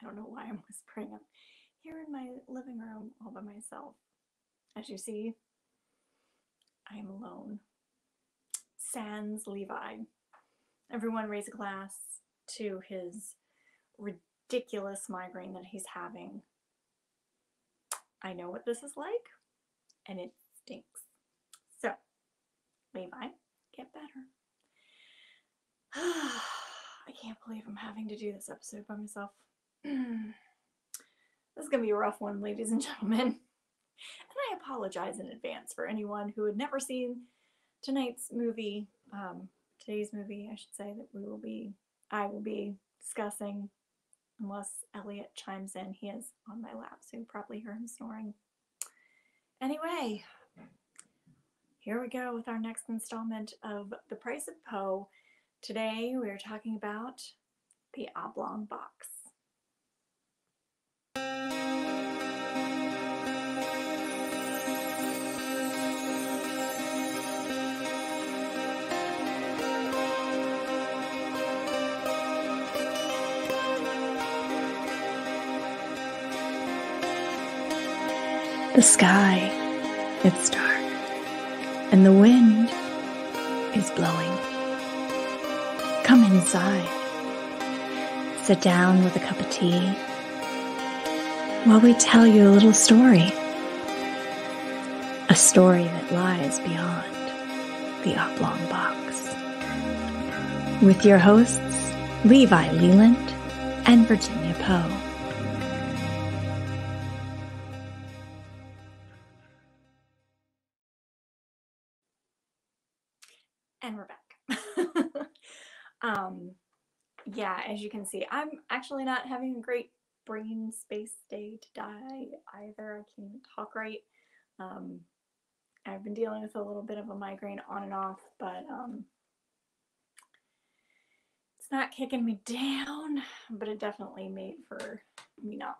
don't know why I'm whispering. I'm here in my living room all by myself. As you see, I am alone. Sans Levi. Everyone raise a glass to his ridiculous migraine that he's having. I know what this is like, and it stinks. So, Levi, get better. I can't believe I'm having to do this episode by myself. This is going to be a rough one, ladies and gentlemen. And I apologize in advance for anyone who had never seen today's movie, I should say, that I will be discussing, unless Elliot chimes in. He is on my lap, so you'll probably hear him snoring. Anyway, here we go with our next installment of The Price of Poe. Today we are talking about the Oblong Box. The sky, it's dark, and the wind is blowing. Come inside. Sit down with a cup of tea while we tell you a little story. A story that lies beyond the Oblong Box. With your hosts, Levi Leland and Virginia Poe. And we're back. Yeah, as you can see, I'm actually not having a great brain space day to die either. I can't even talk right. I've been dealing with a little bit of a migraine on and off, but it's not kicking me down, but it definitely made for me not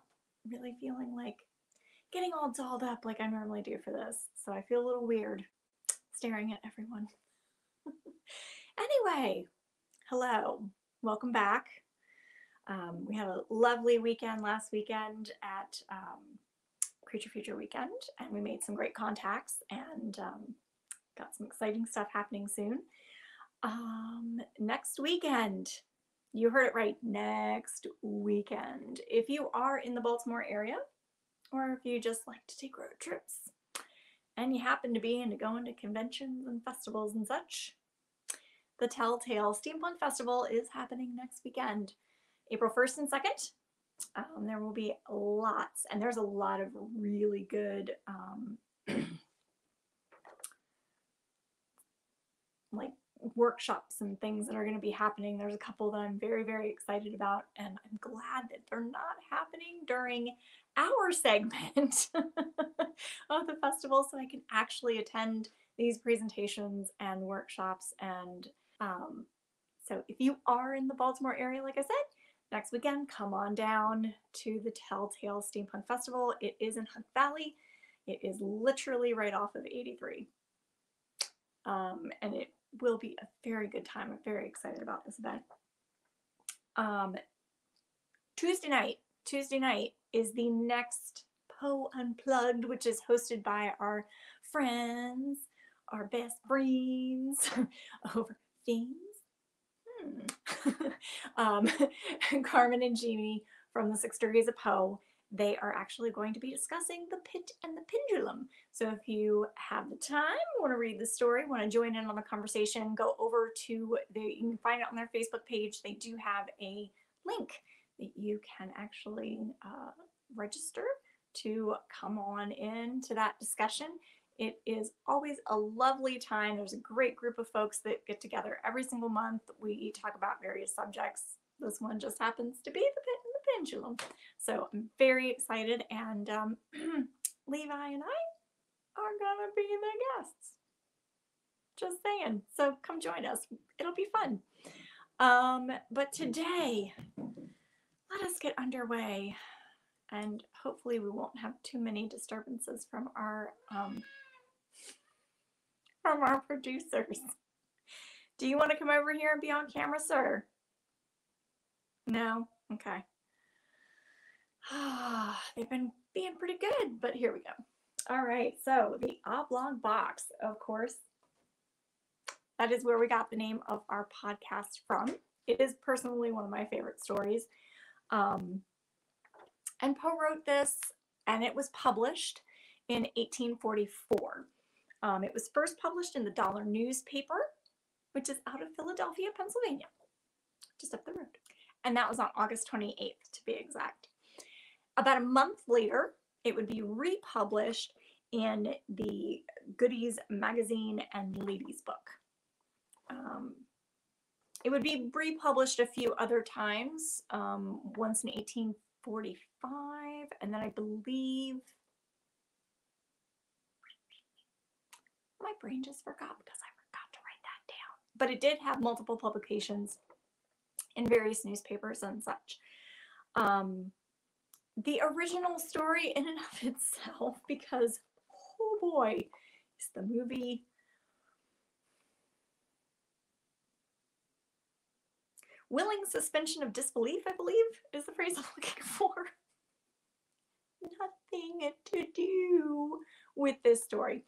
really feeling like getting all dolled up like I normally do for this. So I feel a little weird staring at everyone. Anyway, hello, welcome back. We had a lovely weekend last weekend at Creature Feature Weekend, and we made some great contacts and got some exciting stuff happening soon. Next weekend, you heard it right, next weekend. If you are in the Baltimore area, or if you just like to take road trips, and you happen to be into going to conventions and festivals and such, the Telltale Steampunk Festival is happening next weekend, April 1st and 2nd. There will be lots, and there's a lot of really good like workshops and things that are going to be happening. There's a couple that I'm very, very excited about, and I'm glad that they're not happening during our segment of the festival, so I can actually attend these presentations and workshops. And so if you are in the Baltimore area, like I said, next weekend, come on down to the Telltale Steampunk Festival. It is in Hunt Valley. It is literally right off of 83. And it will be a very good time. I'm very excited about this event. Tuesday night is the next Poe Unplugged, which is hosted by our friends, our best friends over things. Carmen and Jeannie from the 6 Degrees of Poe. They are actually going to be discussing The Pit and the Pendulum. So if you have the time, want to read the story, want to join in on the conversation, go over to you can find it on their Facebook page. They do have a link that you can actually register to come on into that discussion. It is always a lovely time. There's a great group of folks that get together every single month. We talk about various subjects. This one just happens to be The Pit and the Pendulum. So I'm very excited, and Levi and I are gonna be the guests. Just saying. So come join us. It'll be fun. But today, let us get underway, and hopefully we won't have too many disturbances from our producers. Do you want to come over here and be on camera, sir? No? Okay. They've been being pretty good, but here we go. All right, so the Oblong Box, of course, that is where we got the name of our podcast from. It is personally one of my favorite stories. And Poe wrote this, and it was published in 1844. It was first published in the Dollar newspaper, which is out of Philadelphia, Pennsylvania, just up the road. And that was on August 28th, to be exact. About a month later, it would be republished in the Goodies magazine and Ladies book. It would be republished a few other times, once in 1845, and then I believe, my brain just forgot because I forgot to write that down. But it did have multiple publications in various newspapers and such. The original story in and of itself, because, oh boy, is the movie willing suspension of disbelief, I believe, is the phrase I'm looking for. Nothing to do with this story.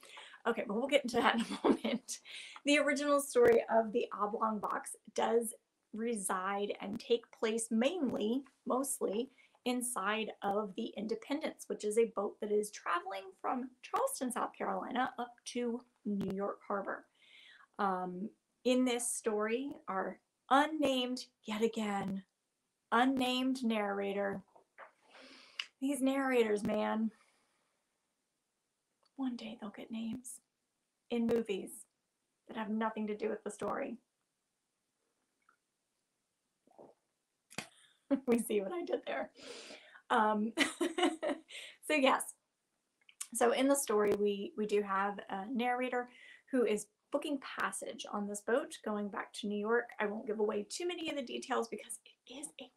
Okay, but we'll get into that in a moment. The original story of the Oblong Box does reside and take place mostly, inside of the Independence, which is a boat that is traveling from Charleston, South Carolina, up to New York Harbor. In this story, our unnamed, yet again, unnamed narrator. These narrators, man, one day they'll get names in movies that have nothing to do with the story. We see what I did there. So yes, so in the story we do have a narrator who is booking passage on this boat going back to New York. I won't give away too many of the details because it is a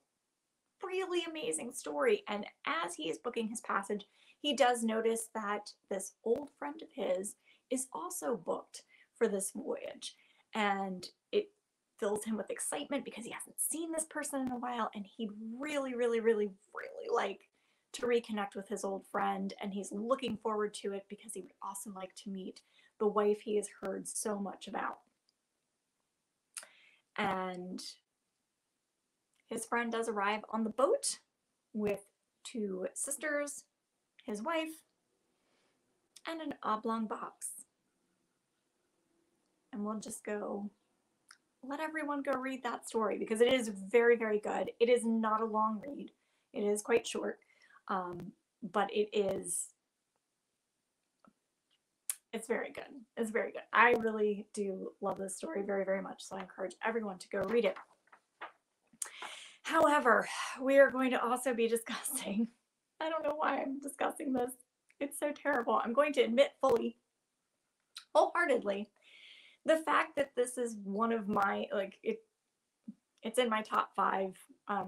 really amazing story, and as he is booking his passage, he does notice that this old friend of his is also booked for this voyage, and it fills him with excitement because he hasn't seen this person in a while, and he'd really like to reconnect with his old friend, and he's looking forward to it because he would also like to meet the wife he has heard so much about. And his friend does arrive on the boat with 2 sisters, his wife, and an oblong box. And we'll just let everyone go read that story because it is very good. It is not a long read. It is quite short, but it's very good. It's very good. I really do love this story very much, so I encourage everyone to go read it. However, we are going to also be discussing, I don't know why I'm discussing this. It's so terrible. I'm going to admit fully, wholeheartedly, the fact that this is one of my, it's in my top 5.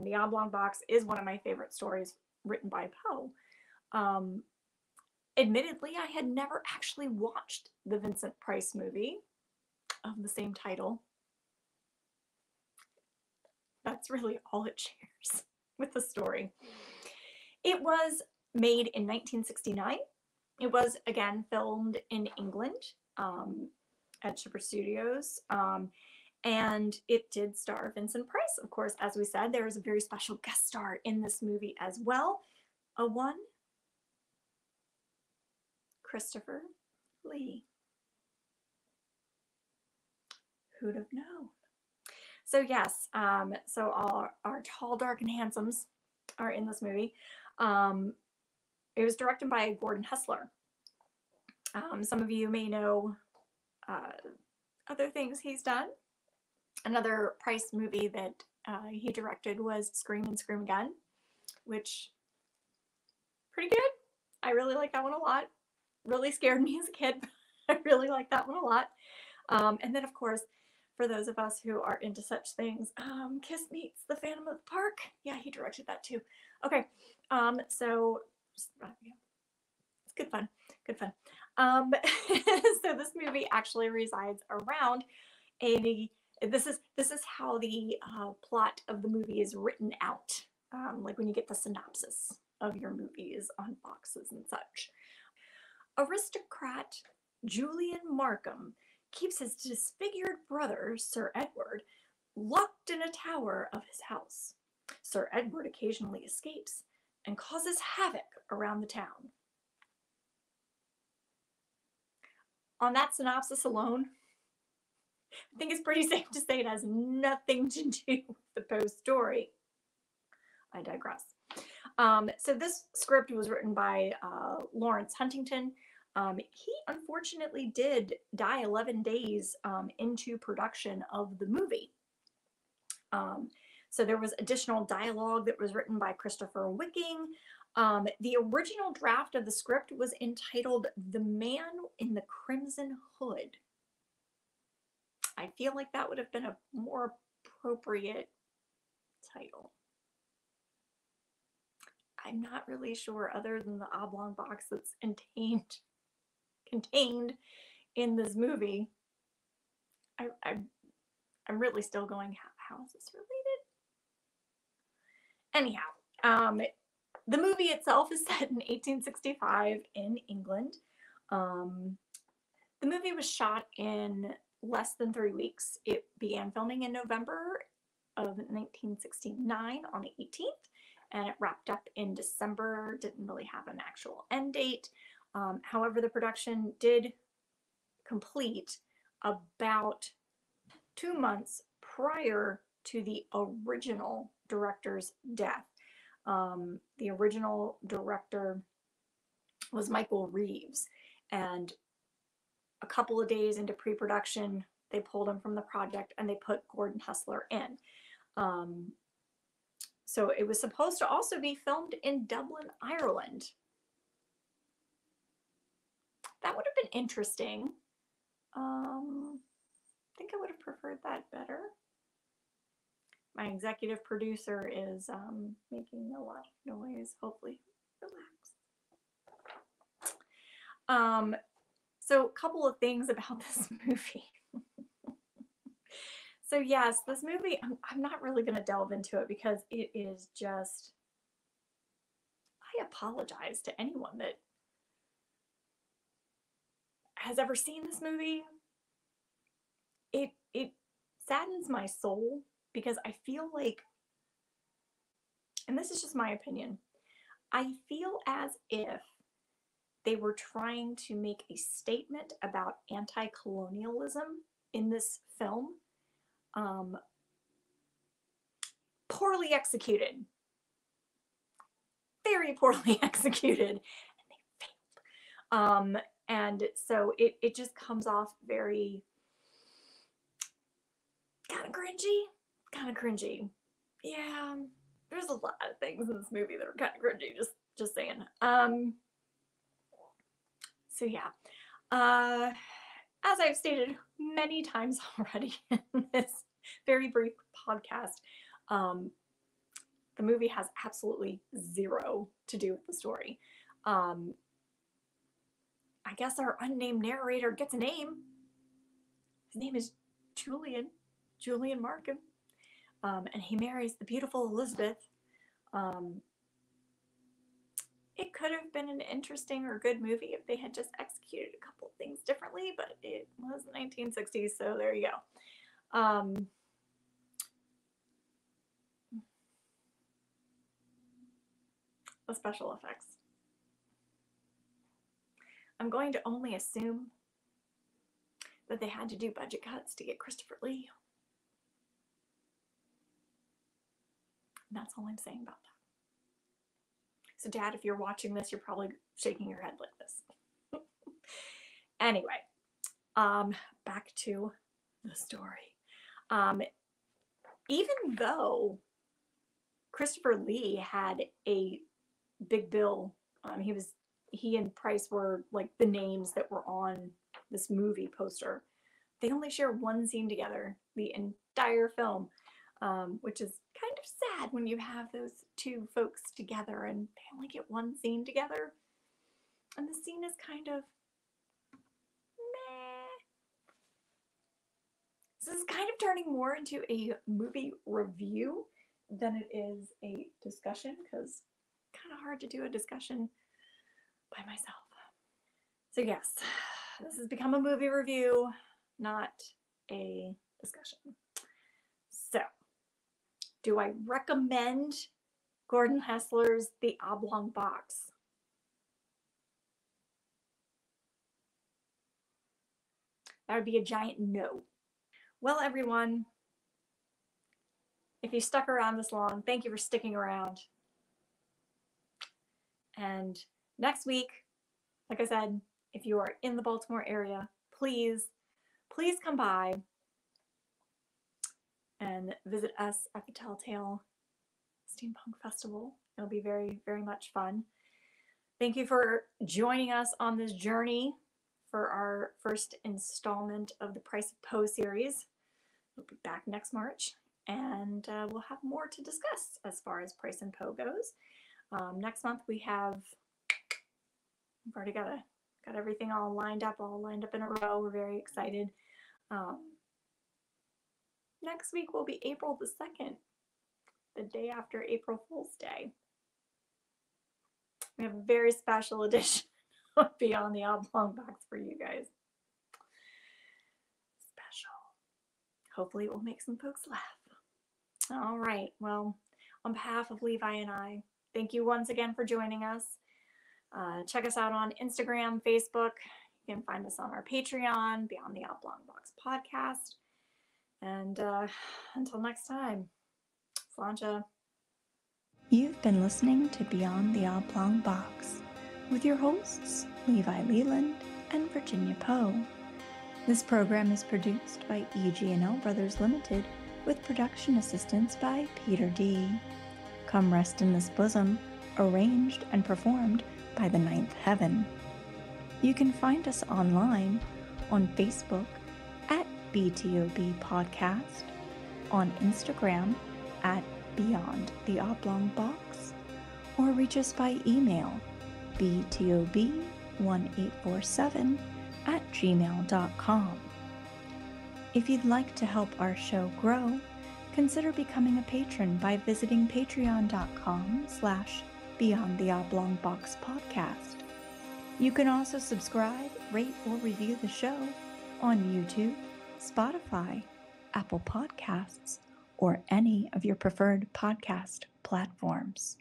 The Oblong Box is one of my favorite stories written by Poe. Admittedly, I had never actually watched the Vincent Price movie of the same title. That's really all it shares with the story. It was made in 1969. It was, again, filmed in England at Shipper Studios. And it did star Vincent Price, of course. As we said, there is a very special guest star in this movie as well. Christopher Lee. Who'd have known? So yes, so all our tall, dark, and handsomes are in this movie. It was directed by Gordon Hessler. Some of you may know other things he's done. Another Price movie that he directed was Scream and Scream Again, which, pretty good. I really like that one a lot. Really scared me as a kid, but I really like that one a lot. And then, of course, for those of us who are into such things, Kiss Meets the Phantom of the Park. Yeah, he directed that too. Okay, so it's good fun. So this movie actually resides around this is how the plot of the movie is written out, like when you get the synopsis of your movies on boxes and such. Aristocrat Julian Markham keeps his disfigured brother, Sir Edward, locked in a tower of his house. Sir Edward occasionally escapes and causes havoc around the town. On that synopsis alone, I think it's pretty safe to say it has nothing to do with the Poe story. I digress. So this script was written by Lawrence Huntington. He unfortunately did die 11 days into production of the movie. So there was additional dialogue that was written by Christopher Wicking. The original draft of the script was entitled The Man in the Crimson Hood. I feel like that would have been a more appropriate title. I'm not really sure, other than the oblong box that's contained in this movie. I'm really still going, how is this related? Anyhow, the movie itself is set in 1865 in England. The movie was shot in less than 3 weeks. It began filming in November of 1969 on the 18th, and it wrapped up in December. Didn't really have an actual end date. However, the production did complete about 2 months prior to the original director's death. The original director was Michael Reeves, and a couple of days into pre-production, they pulled him from the project and they put Gordon Hustler in. So it was supposed to also be filmed in Dublin, Ireland. That would have been interesting. I think I would have preferred that better. My executive producer is making a lot of noise. Hopefully, relax. So a couple of things about this movie. So yes, this movie, I'm not really going to delve into it because it is just, I apologize to anyone that has ever seen this movie. It saddens my soul because I feel like, and this is just my opinion, I feel as if they were trying to make a statement about anti-colonialism in this film. Poorly executed. Very poorly executed. And they failed. And so it just comes off very kind of cringy. Yeah, there's a lot of things in this movie that are kind of cringy, just saying. So yeah, as I've stated many times already in this very brief podcast, the movie has absolutely zero to do with the story. I guess our unnamed narrator gets a name. His name is Julian Markham, and he marries the beautiful Elizabeth. It could have been an interesting or good movie if they had just executed a couple of things differently, but it was 1960s, so there you go. The special effects. I'm going to only assume that they had to do budget cuts to get Christopher Lee. And that's all I'm saying about that. So Dad, if you're watching this, you're probably shaking your head like this. Anyway, back to the story. Even though Christopher Lee had a big bill, he and Price were like the names that were on this movie poster. They only share one scene together the entire film, which is kind of sad when you have those two folks together and they only get one scene together. And the scene is kind of meh. So this is kind of turning more into a movie review than it is a discussion, because kind of hard to do a discussion by myself. So yes, this has become a movie review, not a discussion. So, do I recommend Gordon Hessler's The Oblong Box? That would be a giant no. Well, everyone, if you stuck around this long, thank you for sticking around. And next week, like I said, if you are in the Baltimore area, please come by and visit us at the Telltale Steampunk Festival. It'll be very, very much fun. Thank you for joining us on this journey for our first installment of the Price and Poe series. We'll be back next March, and we'll have more to discuss as far as Price and Poe goes. Next month we've already got everything all lined up in a row. We're very excited. Next week will be April the 2nd, the day after April Fool's Day. We have a very special edition of Beyond the Oblong Box for you guys. Special. Hopefully it will make some folks laugh. All right. Well, on behalf of Levi and I, thank you once again for joining us. Check us out on Instagram, Facebook. You can find us on our Patreon, Beyond the Oblong Box podcast. And until next time, Slancha. You've been listening to Beyond the Oblong Box with your hosts, Levi Leland and Virginia Poe. This program is produced by EG&L Brothers Limited with production assistance by Peter D. Come Rest in This Bosom, arranged and performed by the Ninth Heaven. You can find us online on Facebook at BTOB Podcast, on Instagram at Beyond the Oblong Box, or reach us by email btob1847@gmail.com. If you'd like to help our show grow, consider becoming a patron by visiting patreon.com/Beyond the Oblong Box podcast. You can also subscribe, rate, or review the show on YouTube, Spotify, Apple Podcasts, or any of your preferred podcast platforms.